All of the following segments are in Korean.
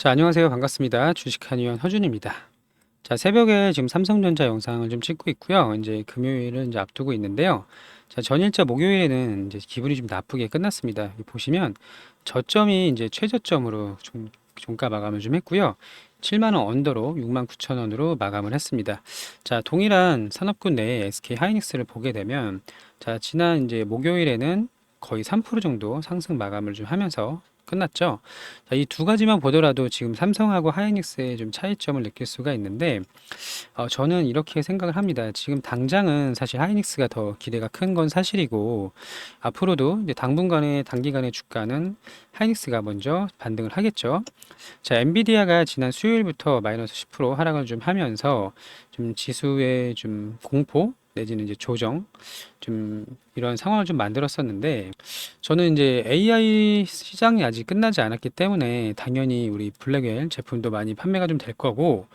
자, 안녕하세요. 반갑습니다. 주식한의원 허준입니다. 자, 새벽에 지금 삼성전자 영상을 좀 찍고 있고요. 이제 금요일을 이제 앞두고 있는데요. 자, 전일자 목요일에는 이제 기분이 좀 나쁘게 끝났습니다. 여기 보시면 저점이 이제 최저점으로 종가 마감을 좀 했고요. 7만 원 언더로 6만 9천 원으로 마감을 했습니다. 자, 동일한 산업군 내에 SK 하이닉스를 보게 되면 자, 지난 이제 목요일에는 거의 3% 정도 상승 마감을 좀 하면서 끝났죠. 자, 이 두 가지만 보더라도 지금 삼성하고 하이닉스의 좀 차이점을 느낄 수가 있는데, 저는 이렇게 생각을 합니다. 지금 당장은 사실 하이닉스가 더 기대가 큰 건 사실이고, 앞으로도 이제 당분간의 단기간의 주가는 하이닉스가 먼저 반등을 하겠죠. 자, 엔비디아가 지난 수요일부터 마이너스 10% 하락을 좀 하면서 좀 지수의 좀 공포 내지는 이제 조정 좀 이런 상황을 좀 만들었었는데 저는 이제 AI 시장이 아직 끝나지 않았기 때문에 당연히 우리 블랙웰 제품도 많이 판매가 좀 될 거고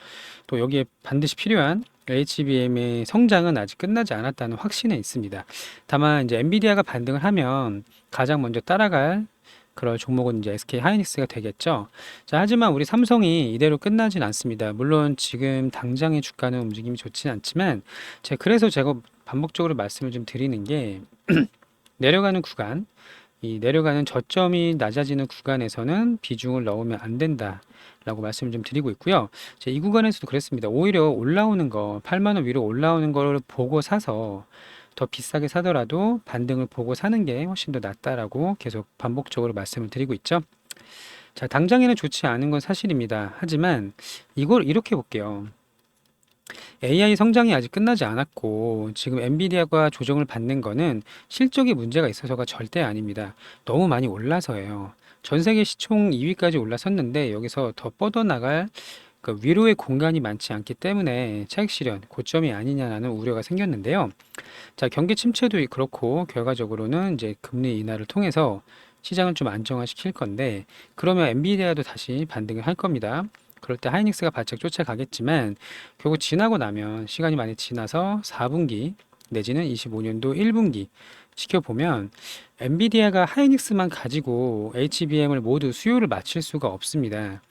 또 여기에 반드시 필요한 HBM의 성장은 아직 끝나지 않았다는 확신에 있습니다. 다만 이제 엔비디아가 반등을 하면 가장 먼저 따라갈 그럴 종목은 이제 SK 하이닉스가 되겠죠. 자, 하지만 우리 삼성이 이대로 끝나진 않습니다. 물론 지금 당장의 주가는 움직임이 좋진 않지만 그래서 제가 반복적으로 말씀을 좀 드리는 게 내려가는 구간, 이 내려가는 저점이 낮아지는 구간에서는 비중을 넣으면 안 된다. 라고 말씀을 좀 드리고 있고요. 이 구간에서도 그랬습니다. 오히려 올라오는 거, 8만 원 위로 올라오는 걸 보고 사서 더 비싸게 사더라도 반등을 보고 사는 게 훨씬 더 낫다라고 계속 반복적으로 말씀을 드리고 있죠. 자, 당장에는 좋지 않은 건 사실입니다. 하지만 이걸 이렇게 볼게요. AI 성장이 아직 끝나지 않았고 지금 엔비디아가 조정을 받는 거는 실적에 문제가 있어서가 절대 아닙니다. 너무 많이 올라서예요. 전 세계 시총 2위까지 올라섰는데 여기서 더 뻗어나갈 그 위로의 공간이 많지 않기 때문에 차익 실현 고점이 아니냐라는 우려가 생겼는데요. 자, 경기 침체도 그렇고 결과적으로는 이제 금리 인하를 통해서 시장을 좀 안정화시킬 건데 그러면 엔비디아도 다시 반등을 할 겁니다. 그럴 때 하이닉스가 바짝 쫓아가겠지만 결국 지나고 나면 시간이 많이 지나서 4분기 내지는 25년도 1분기 지켜보면 엔비디아가 하이닉스만 가지고 HBM을 모두 수요를 맞출 수가 없습니다.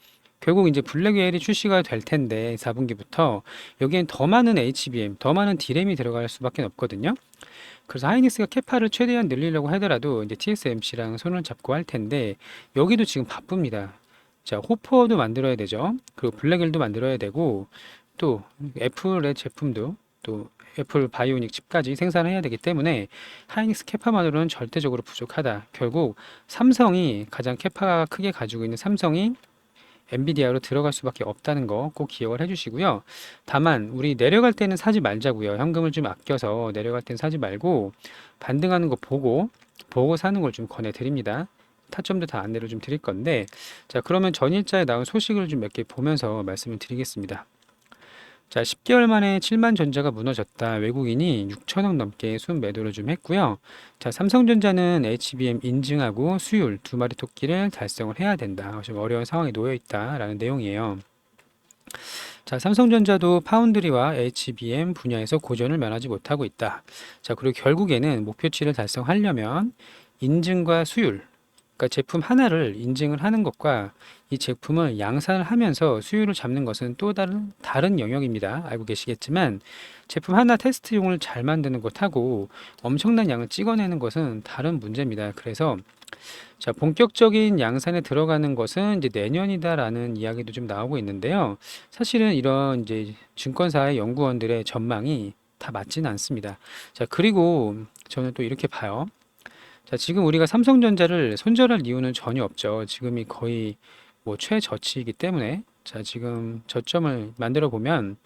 결국 이제 블랙웰이 출시가 될 텐데 4분기부터 여기엔 더 많은 HBM, 더 많은 D램이 들어갈 수밖에 없거든요. 그래서 하이닉스가 캐파를 최대한 늘리려고 하더라도 이제 TSMC랑 손을 잡고 할 텐데 여기도 지금 바쁩니다. 자, 호퍼도 만들어야 되죠. 그리고 블랙웰도 만들어야 되고 또 애플의 제품도 또 애플 바이오닉 칩까지 생산해야 되기 때문에 하이닉스 캐파만으로는 절대적으로 부족하다. 결국 삼성이 가장 캐파가 크게 가지고 있는 삼성이 엔비디아로 들어갈 수밖에 없다는 거 꼭 기억을 해주시고요. 다만 우리 내려갈 때는 사지 말자고요. 현금을 좀 아껴서 내려갈 때는 사지 말고 반등하는 거 보고 사는 걸 좀 권해드립니다. 타점도 다 안내를 좀 드릴 건데 자, 그러면 전일자에 나온 소식을 좀 몇 개 보면서 말씀을 드리겠습니다. 자, 10개월 만에 7만 전자가 무너졌다. 외국인이 6천억 넘게 순매도를 좀 했고요. 자, 삼성전자는 HBM 인증하고 수율 두 마리 토끼를 달성을 해야 된다. 좀 어려운 상황에 놓여 있다라는 내용이에요. 자, 삼성전자도 파운드리와 HBM 분야에서 고전을 면하지 못하고 있다. 자, 그리고 결국에는 목표치를 달성하려면 인증과 수율, 그러니까 제품 하나를 인증을 하는 것과 이 제품을 양산을 하면서 수율을 잡는 것은 또 다른 영역입니다. 알고 계시겠지만 제품 하나 테스트용을 잘 만드는 것하고 엄청난 양을 찍어내는 것은 다른 문제입니다. 그래서 자, 본격적인 양산에 들어가는 것은 이제 내년이다라는 이야기도 좀 나오고 있는데요. 사실은 이런 이제 증권사의 연구원들의 전망이 다 맞지는 않습니다. 자, 그리고 저는 또 이렇게 봐요. 자, 지금 우리가 삼성전자를 손절할 이유는 전혀 없죠. 지금이 거의 뭐 최저치이기 때문에 자, 지금 저점을 만들어 보면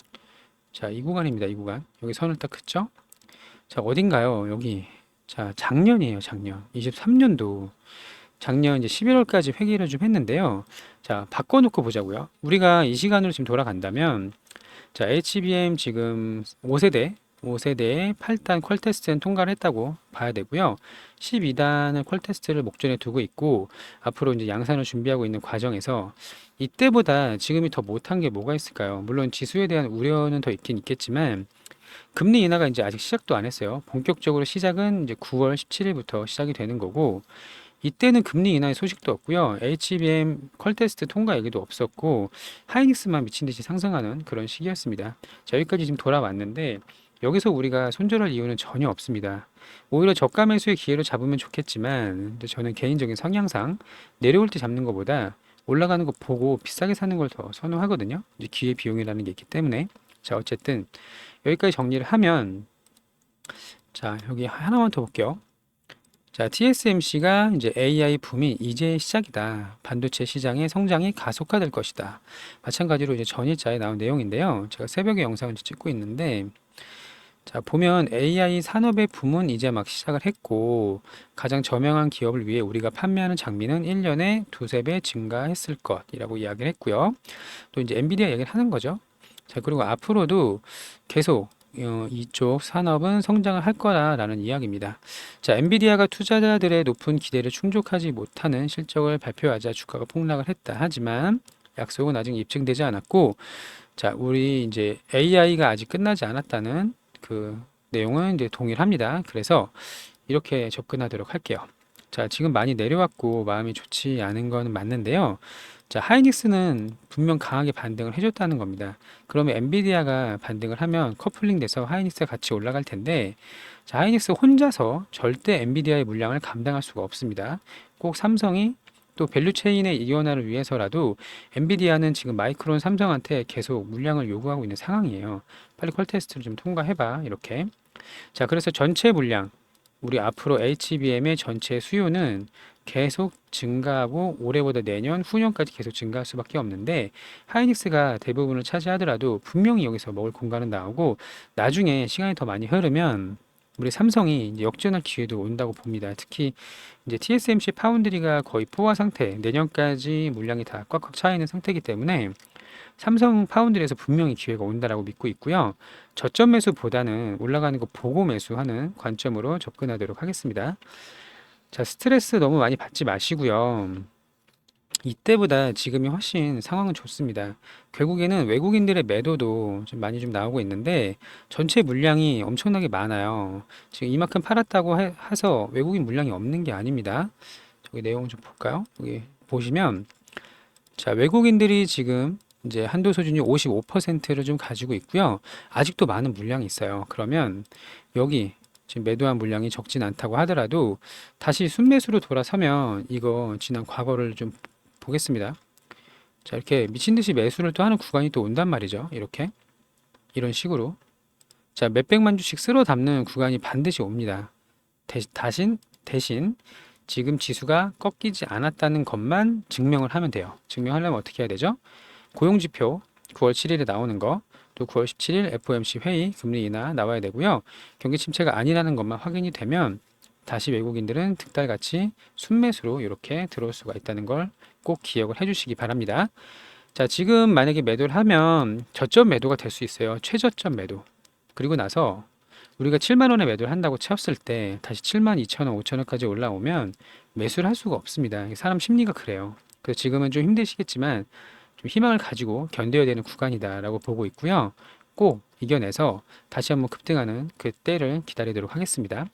자, 이 구간입니다. 이 구간. 여기 선을 딱 긋죠? 자, 어딘가요? 여기. 자, 작년이에요. 작년. 23년도. 작년 이제 11월까지 회기를 좀 했는데요. 자, 바꿔놓고 보자고요. 우리가 이 시간으로 지금 돌아간다면 자, HBM 지금 5세대의 8단 퀄 테스트는 통과를 했다고 봐야 되고요. 12단을 퀄 테스트를 목전에 두고 있고 앞으로 이제 양산을 준비하고 있는 과정에서 이때보다 지금이 더 못한 게 뭐가 있을까요? 물론 지수에 대한 우려는 더 있긴 있겠지만 금리 인하가 이제 아직 시작도 안 했어요. 본격적으로 시작은 이제 9월 17일부터 시작이 되는 거고 이때는 금리 인하의 소식도 없고요. HBM 퀄 테스트 통과 얘기도 없었고 하이닉스만 미친 듯이 상승하는 그런 시기였습니다. 자, 여기까지 지금 돌아왔는데 여기서 우리가 손절할 이유는 전혀 없습니다. 오히려 저가 매수의 기회로 잡으면 좋겠지만 근데 저는 개인적인 성향상 내려올 때 잡는 것보다 올라가는 거 보고 비싸게 사는 걸 더 선호하거든요. 이제 기회 비용이라는 게 있기 때문에. 자, 어쨌든 여기까지 정리를 하면 자, 여기 하나만 더 볼게요. 자, TSMC가 이제 AI 붐이 이제 시작이다. 반도체 시장의 성장이 가속화될 것이다. 마찬가지로 이제 전일자에 나온 내용인데요. 제가 새벽에 영상을 찍고 있는데, 자, 보면 AI 산업의 붐은 이제 막 시작을 했고, 가장 저명한 기업을 위해 우리가 판매하는 장비는 1년에 두세 배 증가했을 것이라고 이야기를 했고요. 또 이제 엔비디아 얘기를 하는 거죠. 자, 그리고 앞으로도 계속 이쪽 산업은 성장을 할 거라라는 이야기입니다. 자, 엔비디아가 투자자들의 높은 기대를 충족하지 못하는 실적을 발표하자 주가가 폭락을 했다. 하지만 약속은 아직 입증되지 않았고, 자, 우리 이제 AI가 아직 끝나지 않았다는 그 내용은 이제 동일합니다. 그래서 이렇게 접근하도록 할게요. 자, 지금 많이 내려왔고 마음이 좋지 않은 건 맞는데요. 자, 하이닉스는 분명 강하게 반등을 해줬다는 겁니다. 그러면 엔비디아가 반등을 하면 커플링 돼서 하이닉스가 같이 올라갈 텐데, 자, 하이닉스 혼자서 절대 엔비디아의 물량을 감당할 수가 없습니다. 꼭 삼성이 또 밸류체인의 이원화를 위해서라도 엔비디아는 지금 마이크론 삼성한테 계속 물량을 요구하고 있는 상황이에요. 빨리 퀄 테스트를 좀 통과해봐. 이렇게. 자, 그래서 전체 물량, 우리 앞으로 HBM의 전체 수요는 계속 증가하고 올해보다 내년, 후년까지 계속 증가할 수밖에 없는데 하이닉스가 대부분을 차지하더라도 분명히 여기서 먹을 공간은 나오고 나중에 시간이 더 많이 흐르면 우리 삼성이 이제 역전할 기회도 온다고 봅니다. 특히 이제 TSMC 파운드리가 거의 포화 상태, 내년까지 물량이 다 꽉꽉 차 있는 상태이기 때문에 삼성 파운드리에서 분명히 기회가 온다라고 믿고 있고요. 저점 매수보다는 올라가는 거 보고 매수하는 관점으로 접근하도록 하겠습니다. 자, 스트레스 너무 많이 받지 마시고요. 이때보다 지금이 훨씬 상황은 좋습니다. 결국에는 외국인들의 매도도 좀 많이 좀 나오고 있는데 전체 물량이 엄청나게 많아요. 지금 이만큼 팔았다고 해서 외국인 물량이 없는 게 아닙니다. 저기 내용 좀 볼까요? 여기 보시면 자, 외국인들이 지금 이제 한도 소진율 55%를 좀 가지고 있고요. 아직도 많은 물량이 있어요. 그러면 여기 지금 매도한 물량이 적진 않다고 하더라도 다시 순매수로 돌아서면 이거 지난 과거를 좀 보겠습니다. 자, 이렇게 미친 듯이 매수를 또 하는 구간이 또 온단 말이죠. 이렇게 이런 식으로 자, 몇백만 주씩 쓸어 담는 구간이 반드시 옵니다. 대신 지금 지수가 꺾이지 않았다는 것만 증명을 하면 돼요. 증명하려면 어떻게 해야 되죠? 고용지표 9월 7일에 나오는 거, 또 9월 17일 FOMC 회의 금리 인하 나와야 되고요. 경기 침체가 아니라는 것만 확인이 되면 다시 외국인들은 득달같이 순매수로 이렇게 들어올 수가 있다는 걸 꼭 기억을 해주시기 바랍니다. 자, 지금 만약에 매도를 하면 저점 매도가 될 수 있어요. 최저점 매도. 그리고 나서 우리가 7만 원에 매도를 한다고 채웠을 때 다시 7만 2천 원, 5천 원까지 올라오면 매수를 할 수가 없습니다. 사람 심리가 그래요. 그래서 지금은 좀 힘드시겠지만 좀 희망을 가지고 견뎌야 되는 구간이다라고 보고 있고요. 꼭 이겨내서 다시 한번 급등하는 그 때를 기다리도록 하겠습니다.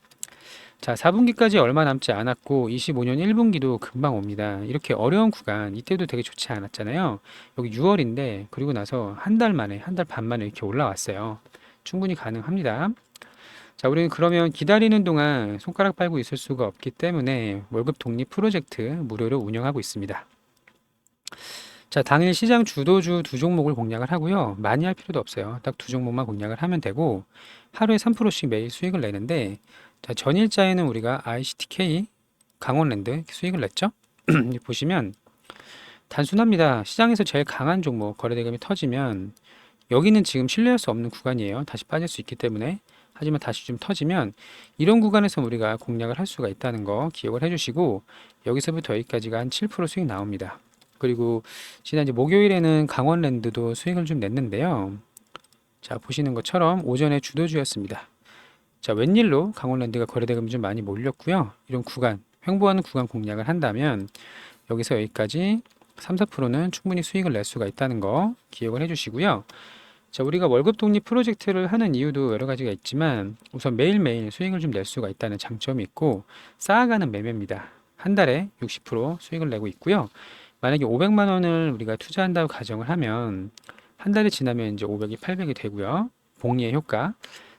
자, 4분기까지 얼마 남지 않았고 25년 1분기도 금방 옵니다. 이렇게 어려운 구간 이때도 되게 좋지 않았잖아요. 여기 6월인데 그리고 나서 한 달 만에 한 달 반 만에 이렇게 올라왔어요. 충분히 가능합니다. 자, 우리는 그러면 기다리는 동안 손가락 빨고 있을 수가 없기 때문에 월급 독립 프로젝트 무료로 운영하고 있습니다. 자, 당일 시장 주도주 두 종목을 공략을 하고요. 많이 할 필요도 없어요. 딱 두 종목만 공략을 하면 되고 하루에 3%씩 매일 수익을 내는데 자, 전일자에는 우리가 ICTK, 강원랜드 수익을 냈죠. 보시면 단순합니다. 시장에서 제일 강한 종목 거래대금이 터지면 여기는 지금 신뢰할 수 없는 구간이에요. 다시 빠질 수 있기 때문에. 하지만 다시 좀 터지면 이런 구간에서 우리가 공략을 할 수가 있다는 거 기억을 해주시고 여기서부터 여기까지가 한 7% 수익 나옵니다. 그리고 지난 이제 목요일에는 강원랜드도 수익을 좀 냈는데요. 자, 보시는 것처럼 오전에 주도주였습니다. 자, 웬일로 강원랜드가 거래대금이 좀 많이 몰렸고요. 이런 구간, 횡보하는 구간 공략을 한다면 여기서 여기까지 3, 4%는 충분히 수익을 낼 수가 있다는 거 기억을 해주시고요. 자, 우리가 월급 독립 프로젝트를 하는 이유도 여러 가지가 있지만 우선 매일매일 수익을 좀 낼 수가 있다는 장점이 있고 쌓아가는 매매입니다. 한 달에 60% 수익을 내고 있고요. 만약에 500만 원을 우리가 투자한다고 가정을 하면 한 달이 지나면 이제 500이 800이 되고요. 복리의 효과.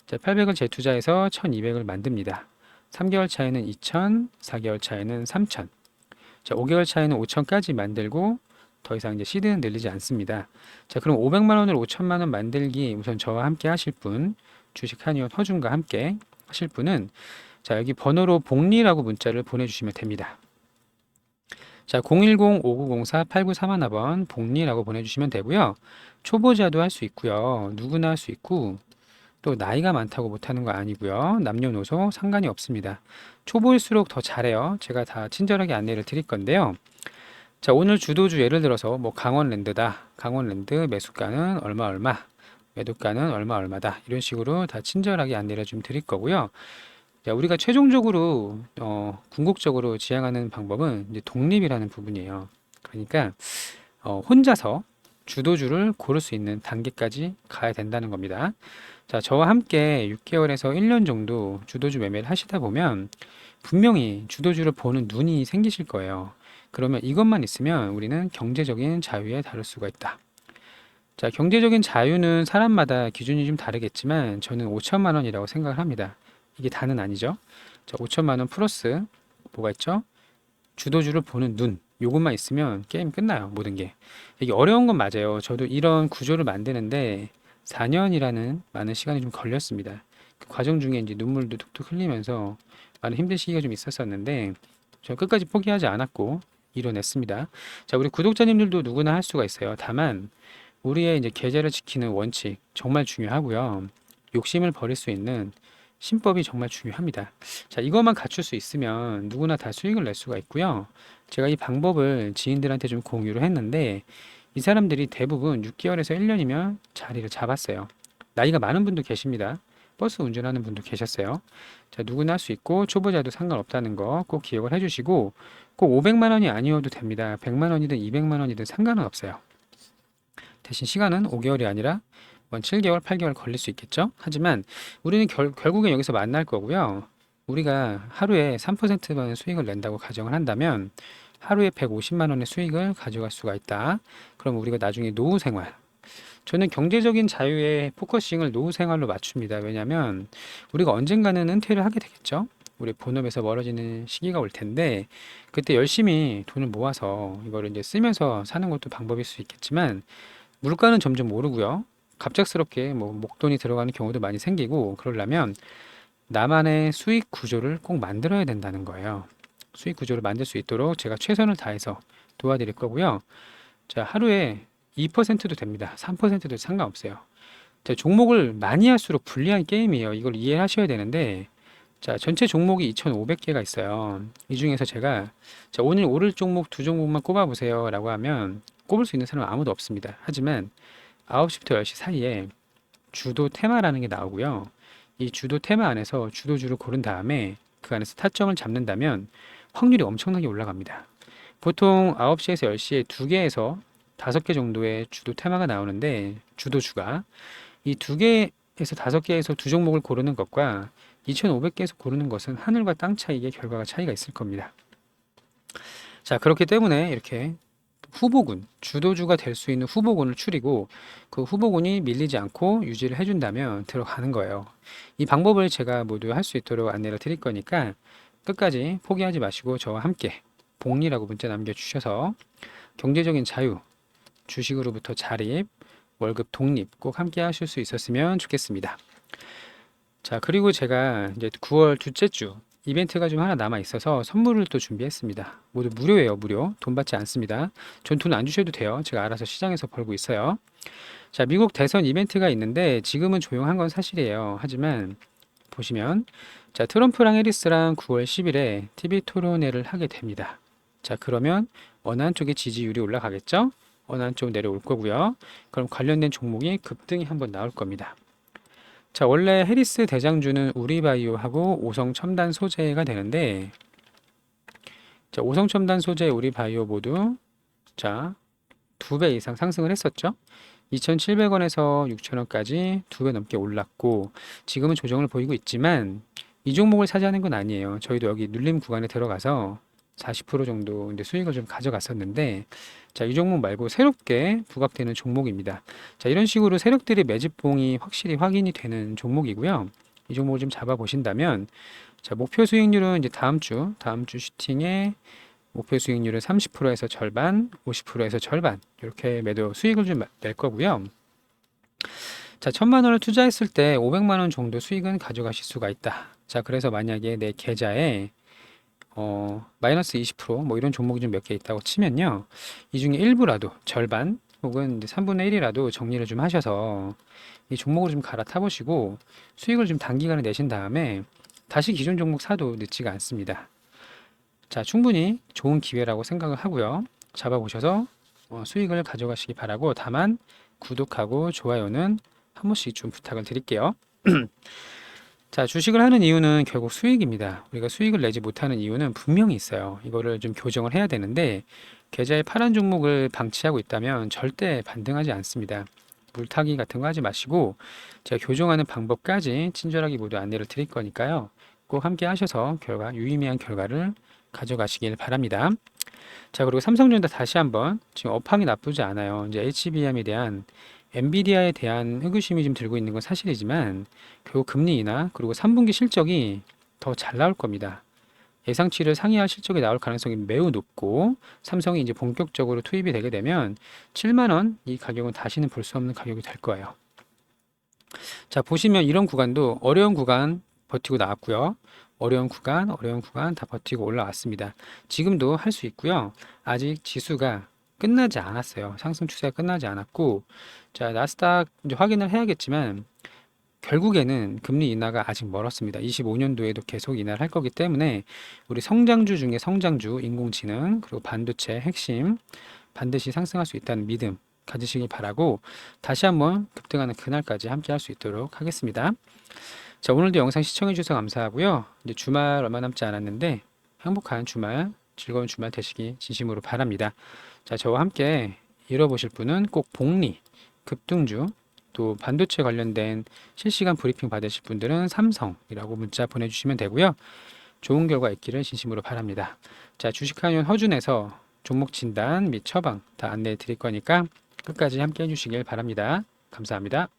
자, 800을 재투자해서 1200을 만듭니다. 3개월 차에는 2000, 4개월 차에는 3000. 자, 5개월 차에는 5000까지 만들고 더 이상 이제 시드는 늘리지 않습니다. 자, 그럼 500만 원을 5천만 원 만들기 우선 저와 함께 하실 분, 주식 한의원 허준과 함께 하실 분은 자, 여기 번호로 복리라고 문자를 보내주시면 됩니다. 자, 010-5904-8931번 복리라고 보내주시면 되고요. 초보자도 할 수 있고요. 누구나 할 수 있고 또 나이가 많다고 못하는 거 아니고요. 남녀노소 상관이 없습니다. 초보일수록 더 잘해요. 제가 다 친절하게 안내를 드릴 건데요. 자, 오늘 주도주 예를 들어서 뭐 강원랜드다. 강원랜드 매수가는 얼마 얼마, 매도가는 얼마 얼마다. 이런 식으로 다 친절하게 안내를 좀 드릴 거고요. 자, 우리가 최종적으로 궁극적으로 지향하는 방법은 이제 독립이라는 부분이에요. 그러니까 혼자서 주도주를 고를 수 있는 단계까지 가야 된다는 겁니다. 자, 저와 함께 6개월에서 1년 정도 주도주 매매를 하시다 보면 분명히 주도주를 보는 눈이 생기실 거예요. 그러면 이것만 있으면 우리는 경제적인 자유에 다룰 수가 있다. 자, 경제적인 자유는 사람마다 기준이 좀 다르겠지만 저는 5천만 원이라고 생각을 합니다. 이게 다는 아니죠. 자, 5천만 원 플러스 뭐가 있죠? 주도주를 보는 눈. 요것만 있으면 게임 끝나요. 모든 게. 이게 어려운 건 맞아요. 저도 이런 구조를 만드는데 4년이라는 많은 시간이 좀 걸렸습니다. 그 과정 중에 이제 눈물도 툭툭 흘리면서 많은 힘든 시기가 좀 있었었는데 저 끝까지 포기하지 않았고 이뤄냈습니다. 자, 우리 구독자님들도 누구나 할 수가 있어요. 다만 우리의 이제 계좌를 지키는 원칙 정말 중요하고요. 욕심을 버릴 수 있는 신법이 정말 중요합니다. 자, 이것만 갖출 수 있으면 누구나 다 수익을 낼 수가 있고요. 제가 이 방법을 지인들한테 좀 공유를 했는데 이 사람들이 대부분 6개월에서 1년이면 자리를 잡았어요. 나이가 많은 분도 계십니다. 버스 운전하는 분도 계셨어요. 자, 누구나 할 수 있고 초보자도 상관없다는 거 꼭 기억을 해주시고 꼭 500만 원이 아니어도 됩니다. 100만 원이든 200만 원이든 상관은 없어요. 대신 시간은 5개월이 아니라 7개월, 8개월 걸릴 수 있겠죠. 하지만 우리는 결국엔 여기서 만날 거고요. 우리가 하루에 3%만 수익을 낸다고 가정을 한다면 하루에 150만 원의 수익을 가져갈 수가 있다. 그럼 우리가 나중에 노후 생활, 저는 경제적인 자유의 포커싱을 노후 생활로 맞춥니다. 왜냐하면 우리가 언젠가는 은퇴를 하게 되겠죠. 우리 본업에서 멀어지는 시기가 올 텐데 그때 열심히 돈을 모아서 이거를 이제 쓰면서 사는 것도 방법일 수 있겠지만 물가는 점점 오르고요. 갑작스럽게 뭐 목돈이 들어가는 경우도 많이 생기고 그러려면 나만의 수익 구조를 꼭 만들어야 된다는 거예요. 수익 구조를 만들 수 있도록 제가 최선을 다해서 도와드릴 거고요. 자, 하루에 2%도 됩니다. 3%도 상관없어요. 자, 종목을 많이 할수록 불리한 게임이에요. 이걸 이해하셔야 되는데 자, 전체 종목이 2,500개가 있어요. 이 중에서 제가 자, 오늘 오를 종목 두 종목만 꼽아보세요 라고 하면 꼽을 수 있는 사람은 아무도 없습니다. 하지만 9시부터 10시 사이에 주도 테마라는 게 나오고요. 이 주도 테마 안에서 주도주를 고른 다음에 그 안에서 타점을 잡는다면 확률이 엄청나게 올라갑니다. 보통 9시에서 10시에 2개에서 5개 정도의 주도 테마가 나오는데 주도주가 이 2개에서 5개에서 두 종목을 고르는 것과 2,500개에서 고르는 것은 하늘과 땅 차이의 결과가 차이가 있을 겁니다. 자, 그렇기 때문에 이렇게 후보군, 주도주가 될 수 있는 후보군을 추리고 그 후보군이 밀리지 않고 유지를 해준다면 들어가는 거예요. 이 방법을 제가 모두 할 수 있도록 안내를 드릴 거니까 끝까지 포기하지 마시고 저와 함께 복리라고 문자 남겨주셔서 경제적인 자유, 주식으로부터 자립, 월급 독립 꼭 함께 하실 수 있었으면 좋겠습니다. 자, 그리고 제가 이제 9월 둘째 주 이벤트가 좀 하나 남아 있어서 선물을 또 준비했습니다. 모두 무료예요, 무료. 돈 받지 않습니다. 전 돈 안 주셔도 돼요. 제가 알아서 시장에서 벌고 있어요. 자, 미국 대선 이벤트가 있는데 지금은 조용한 건 사실이에요. 하지만 보시면 자, 트럼프랑 해리스랑 9월 10일에 TV 토론회를 하게 됩니다. 자, 그러면 어느 한쪽의 지지율이 올라가겠죠? 어느 한쪽 내려올 거고요. 그럼 관련된 종목이 급등이 한번 나올 겁니다. 자, 원래 해리스 대장주는 우리바이오하고 오성첨단 소재가 되는데 자, 오성첨단 소재, 우리바이오 모두 자, 2배 이상 상승을 했었죠. 2,700원에서 6,000원까지 2배 넘게 올랐고 지금은 조정을 보이고 있지만 이 종목을 차지하는 건 아니에요. 저희도 여기 눌림 구간에 들어가서 40% 정도 이제 수익을 좀 가져갔었는데, 자, 이 종목 말고 새롭게 부각되는 종목입니다. 자, 이런 식으로 세력들의 매집봉이 확실히 확인이 되는 종목이고요. 이 종목을 좀 잡아 보신다면, 자, 목표 수익률은 이제 다음 주 슈팅에 목표 수익률은 30%에서 절반, 50%에서 절반, 이렇게 매도 수익을 좀 낼 거고요. 자, 1,000만 원을 투자했을 때 500만 원 정도 수익은 가져가실 수가 있다. 자, 그래서 만약에 내 계좌에 마이너스 20%뭐 이런 종목이 좀 몇 개 있다고 치면요. 이 중에 일부라도 절반 혹은 이제 3분의 1이라도 정리를 좀 하셔서 이 종목을 좀 갈아타 보시고 수익을 좀 단기간에 내신 다음에 다시 기존 종목 사도 늦지가 않습니다. 자, 충분히 좋은 기회라고 생각을 하고요. 잡아보셔서 수익을 가져가시기 바라고, 다만 구독하고 좋아요는 한 번씩 좀 부탁을 드릴게요. 자, 주식을 하는 이유는 결국 수익입니다. 우리가 수익을 내지 못하는 이유는 분명히 있어요. 이거를 좀 교정을 해야 되는데, 계좌에 파란 종목을 방치하고 있다면 절대 반등하지 않습니다. 물타기 같은 거 하지 마시고, 제가 교정하는 방법까지 친절하게 모두 안내를 드릴 거니까요. 꼭 함께 하셔서 유의미한 결과를 가져가시길 바랍니다. 자, 그리고 삼성전자 다시 한번 지금 업황이 나쁘지 않아요. 이제 HBM에 대한 엔비디아에 대한 의구심이 좀 들고 있는 건 사실이지만, 결국 금리 인하 그리고 3분기 실적이 더 잘 나올 겁니다. 예상치를 상회할 실적이 나올 가능성이 매우 높고, 삼성이 이제 본격적으로 투입이 되게 되면 7만 원 이 가격은 다시는 볼 수 없는 가격이 될 거예요. 자, 보시면 이런 구간도 어려운 구간 버티고 나왔고요. 어려운 구간 다 버티고 올라왔습니다. 지금도 할 수 있고요. 아직 지수가 끝나지 않았어요. 상승 추세가 끝나지 않았고, 자, 나스닥 이제 확인을 해야겠지만 결국에는 금리 인하가 아직 멀었습니다. 25년도에도 계속 인하를 할 거기 때문에 우리 성장주 중에 성장주, 인공지능 그리고 반도체 핵심 반드시 상승할 수 있다는 믿음 가지시길 바라고, 다시 한번 급등하는 그날까지 함께 할 수 있도록 하겠습니다. 자, 오늘도 영상 시청해 주셔서 감사하고요. 이제 주말 얼마 남지 않았는데 행복한 주말, 즐거운 주말 되시기 진심으로 바랍니다. 자, 저와 함께 잃어보실 분은 꼭 복리, 급등주, 또 반도체 관련된 실시간 브리핑 받으실 분들은 삼성이라고 문자 보내주시면 되고요. 좋은 결과 있기를 진심으로 바랍니다. 자, 주식하면 허준에서 종목 진단 및 처방 다 안내해 드릴 거니까 끝까지 함께 해주시길 바랍니다. 감사합니다.